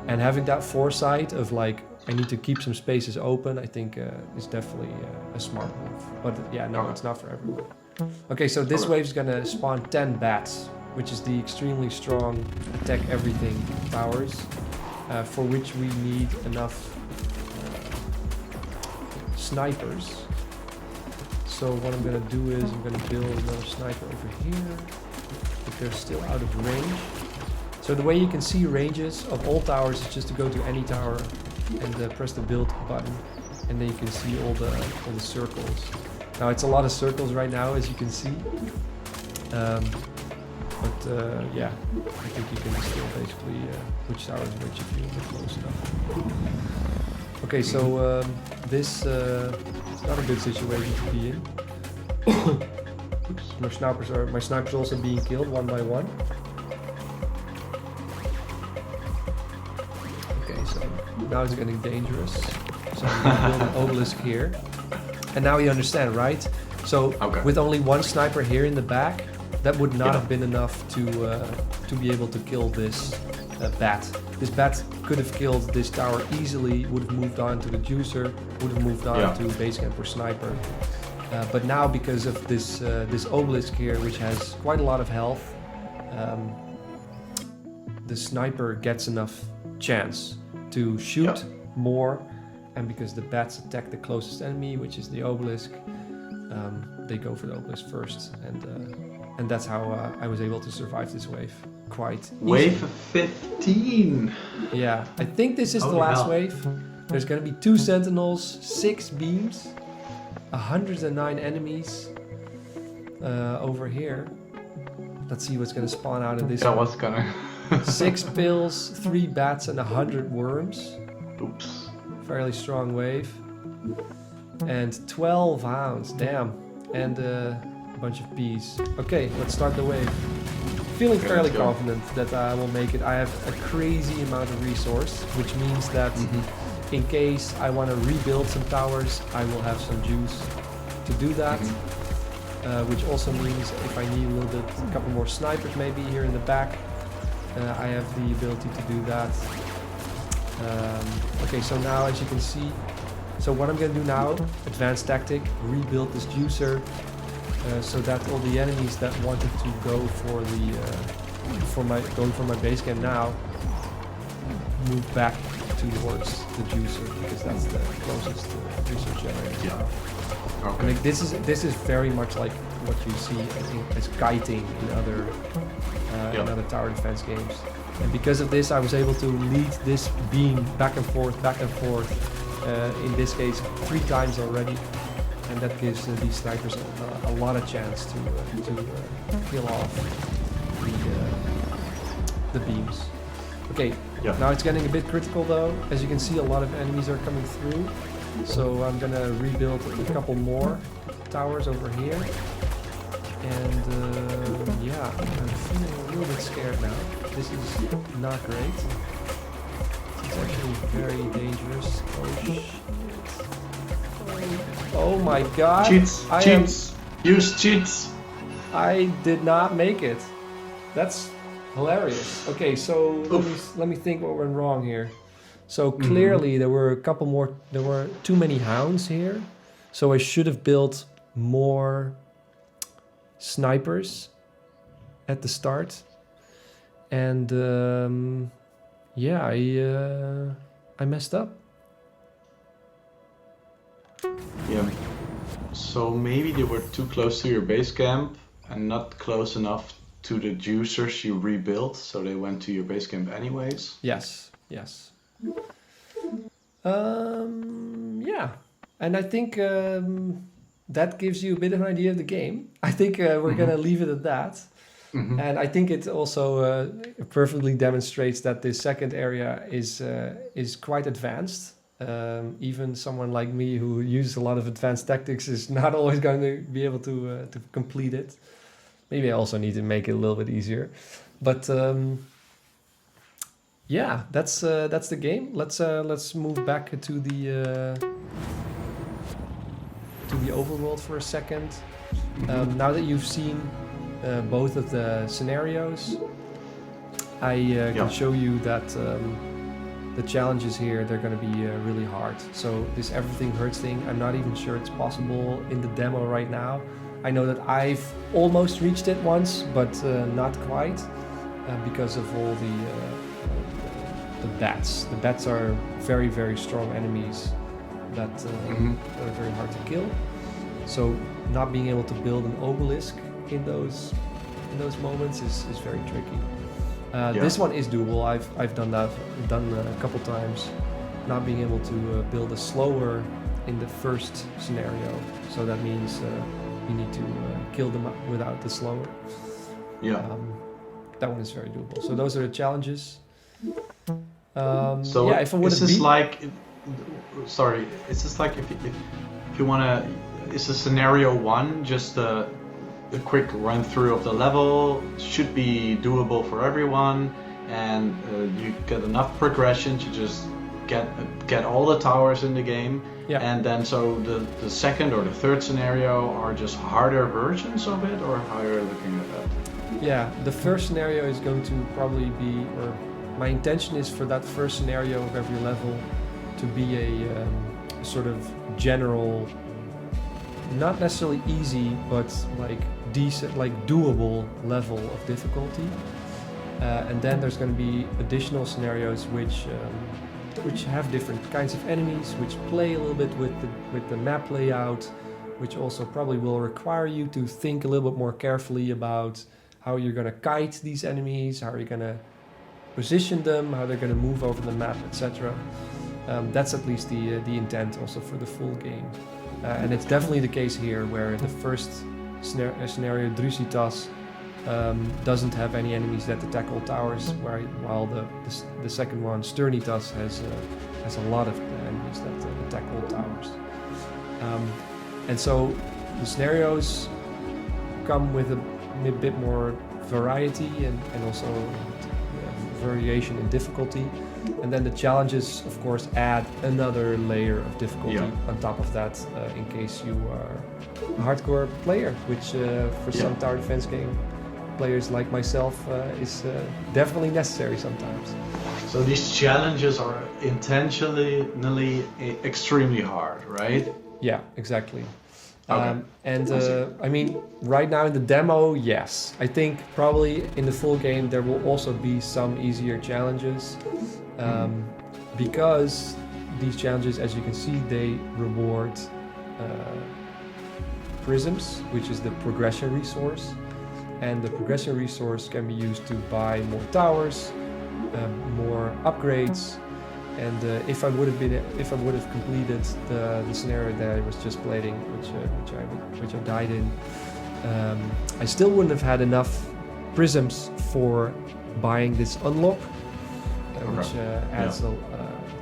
And having that foresight of like, I need to keep some spaces open, I think is definitely a smart move. But yeah, no, it's not for everyone. Okay, so this wave is gonna spawn 10 bats, which is the extremely strong attack everything towers, for which we need enough snipers. So what I'm gonna do is I'm gonna build another sniper over here, but they're still out of range. So the way you can see ranges of all towers is just to go to any tower and press the build button, and then you can see all the circles. Now it's a lot of circles right now, as you can see. Yeah, I think you can still basically which tower is which if you're close enough. Okay, so this is not a good situation to be in. My snipers are also being killed one by one. Okay, so now it's getting dangerous. So I'm gonna build an obelisk here. And now you understand, right? So with only one sniper here in the back, that would not have been enough to be able to kill this bat. This bat could have killed this tower easily, would have moved on to the juicer, would have moved on to base camp or sniper. But now because of this this obelisk here, which has quite a lot of health, the sniper gets enough chance to shoot more, and because the bats attack the closest enemy, which is the obelisk, they go for the obelisk first, and that's how I was able to survive this wave quite easily. Wave 15! Yeah, I think this is the last wave. There's gonna be 2 sentinels, 6 beams, 109 enemies over here. Let's see what's gonna spawn out of this. That was gonna... 6 pills, 3 bats, and 100 worms. Oops. Fairly strong wave. And 12 hounds, damn. And a bunch of bees. Okay, let's start the wave. Feeling fairly confident that I will make it. I have a crazy amount of resource, which means that in case I want to rebuild some towers, I will have some juice to do that. Which also means if I need a couple more snipers maybe here in the back, I have the ability to do that. Okay, so now as you can see, so what I'm gonna do now, advanced tactic, rebuild this juicer, so that all the enemies that wanted to go for going for my base camp now move back towards the juicer, because that's the closest research area. Yeah. Okay. And like, this is very much like what you see, I think, as kiting in other tower defense games. And because of this, I was able to lead this beam back and forth, in this case 3 times already. And that gives these snipers a lot of chance to kill off the beams. Okay, now it's getting a bit critical though. As you can see, a lot of enemies are coming through. So I'm gonna rebuild a couple more towers over here. And yeah, I'm feeling a little bit scared now. This is not great. It's actually very dangerous. Oh shit. Oh my god. Cheats! Use cheats! I did not make it. That's hilarious. Okay, so let me think what went wrong here. So clearly there were too many hounds here. So I should have built more snipers at the start. And yeah, I messed up. Yeah. So maybe they were too close to your base camp and not close enough to the juicers you rebuilt, so they went to your base camp anyways. Yes. Yeah, and I think that gives you a bit of an idea of the game. I think we're gonna leave it at that. And I think it also perfectly demonstrates that this second area is quite advanced. Even someone like me who uses a lot of advanced tactics is not always going to be able to complete it. Maybe I also need to make it a little bit easier. But yeah, that's the game. Let's move back to the overworld for a second. Now that you've seen both of the scenarios, I can show you that the challenges here, they're going to be really hard. So this everything hurts thing, I'm not even sure it's possible in the demo right now. I know that I've almost reached it once, but not quite, because of all the bats. The bats are very, very strong enemies that are very hard to kill. So not being able to build an obelisk in those moments is very tricky. This one is doable. I've done that a couple times. Not being able to build a slower in the first scenario, so that means you need to kill them without the slower. That one is very doable. So those are the challenges. So if I would is this like, sorry, is this like if you wanna, is the scenario 1 just a quick run through of the level, should be doable for everyone, and you get enough progression to just get all the towers in the game, and then so the second or the third scenario are just harder versions of it, or how you're looking at that? Yeah, the first scenario is going to probably be, or my intention is for that first scenario of every level to be a sort of general, not necessarily easy, but like decent, like doable level of difficulty. And then there's going to be additional scenarios which have different kinds of enemies, which play a little bit with the map layout, which also probably will require you to think a little bit more carefully about how you're going to kite these enemies, how you're going to position them, how they're going to move over the map, etc. That's at least the intent also for the full game. And it's definitely the case here, where the first scenario, Drusitas, doesn't have any enemies that attack all towers, while the second one, Sternitas, has a lot of enemies that attack all towers. And so the scenarios come with a bit more variety and also variation in difficulty. And then the challenges, of course, add another layer of difficulty on top of that, in case you are a hardcore player, which for some tower defense game players like myself is definitely necessary sometimes. So these challenges are intentionally extremely hard, right? Yeah, exactly. Okay. I mean, right now in the demo, yes. I think probably in the full game there will also be some easier challenges, because these challenges, as you can see, they reward prisms, which is the progression resource. And the progression resource can be used to buy more towers, more upgrades. And if I would have completed the scenario that I was just playing, which I died in, I still wouldn't have had enough prisms for buying this unlock, which adds a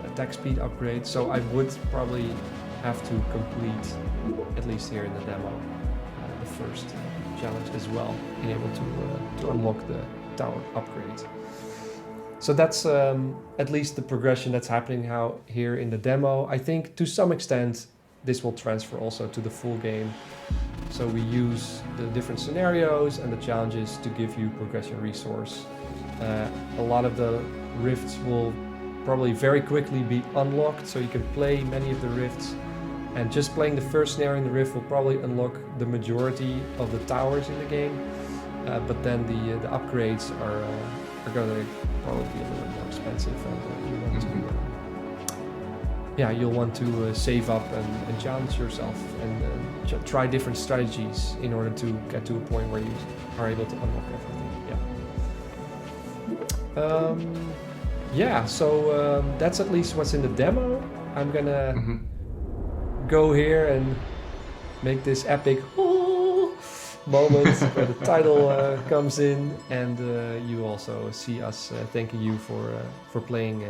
attack speed upgrade. So I would probably have to complete, at least here in the demo, the first challenge as well, being able to unlock the tower upgrade. So that's at least the progression that's happening here in the demo. I think to some extent this will transfer also to the full game. So we use the different scenarios and the challenges to give you progression resource. A lot of the rifts will probably very quickly be unlocked, so you can play many of the rifts. And just playing the first scenario in the rift will probably unlock the majority of the towers in the game. But then the upgrades are going to probably be a little bit more expensive, and you'll want to save up and challenge yourself and try different strategies in order to get to a point where you are able to unlock everything. So that's at least what's in the demo. I'm gonna go here and make this epic moment where the title comes in, and you also see us thanking you for playing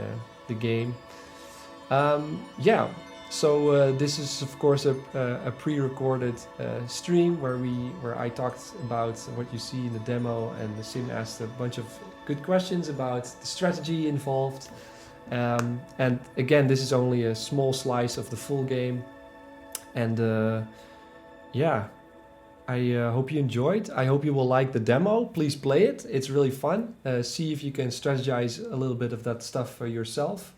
the game. So this is of course a pre-recorded stream where I talked about what you see in the demo, and the Sim asked a bunch of good questions about the strategy involved. And again, this is only a small slice of the full game, and I hope you enjoyed. I hope you will like the demo. Please play it. It's really fun. See if you can strategize a little bit of that stuff for yourself.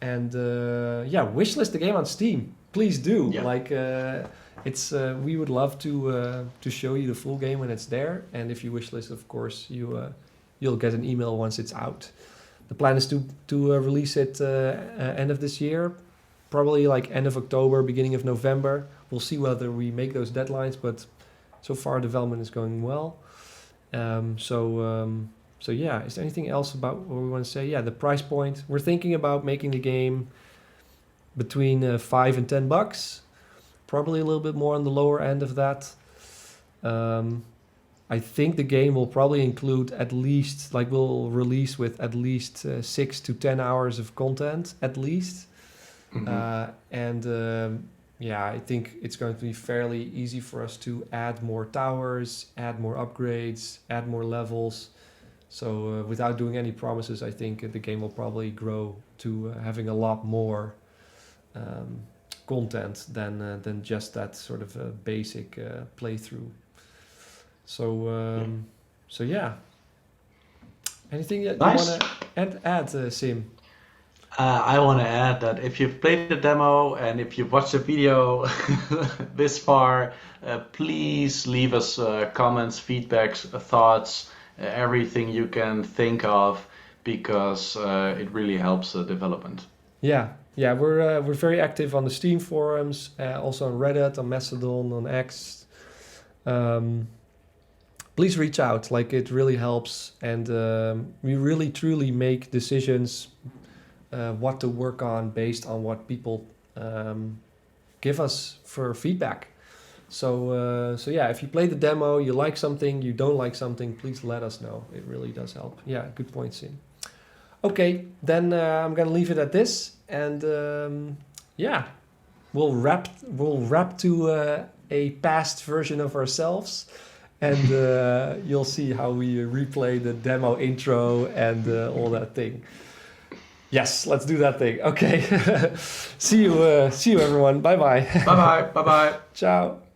And wishlist the game on Steam. Please do. Yeah. We would love to show you the full game when it's there. And if you wishlist, of course, you'll get an email once it's out. The plan is to release it end of this year, probably like end of October, beginning of November. We'll see whether we make those deadlines, but so far development is going well. So yeah, is there anything else about what we want to say? Yeah, the price point. We're thinking about making the game between $5 and $10. Probably a little bit more on the lower end of that. I think the game will probably include at least, like we'll release with at least 6 to 10 hours of content, at least. Yeah, I think it's going to be fairly easy for us to add more towers, add more upgrades, add more levels. So without doing any promises, I think the game will probably grow to having a lot more content than just that sort of basic playthrough. So yeah. Anything that you want to add, Sim? I want to add that if you've played the demo and if you've watched the video this far, please leave us comments, feedbacks, thoughts, everything you can think of, because it really helps the development. Yeah, we're very active on the Steam forums, also on Reddit, on Mastodon, on X. Please reach out, like it really helps, and we really truly make decisions what to work on based on what people give us for feedback. So yeah, if you play the demo, you like something, you don't like something, please let us know. It really does help. Yeah, good point, Sim. Okay, then I'm gonna leave it at this, and yeah, we'll wrap to a past version of ourselves, and you'll see how we replay the demo intro and all that thing. Yes, let's do that thing. Okay. See you everyone. Bye bye. Bye bye. Bye bye. Ciao.